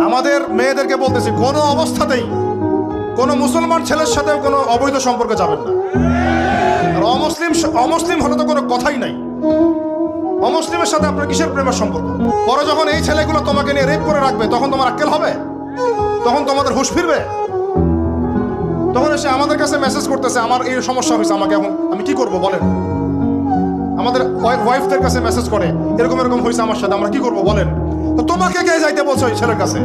আমাদের মেয়েদেরকে বলতেছি, কোনো অবস্থাতেই কোনো মুসলমান ছেলের সাথেও কোনো অবৈধ সম্পর্কে যাবেন না। আর অমুসলিম হলে তো কোনো কথাই নাই। অমুসলিমের সাথে আপনার কিসের প্রেমের সম্পর্ক? পরে যখন এই ছেলেগুলো তোমাকে নিয়ে রেপ করে রাখবে, তখন তোমার আক্কেল হবে? তখন তোমাদের হুঁশ ফিরবে? তখন এসে আমাদের কাছে মেসেজ করতেছে, আমার এই সমস্যা হয়েছে, আমাকে এখন আমি কি করব বলেন? আমাদের ওয়াইফদের কাছে মেসেজ করে, এরকম এরকম হয়েছে আমার সাথে, আমরা কি করব বলেন? তো তোমাকে কে যাইতে বলছো ওই ছেলের কাছে?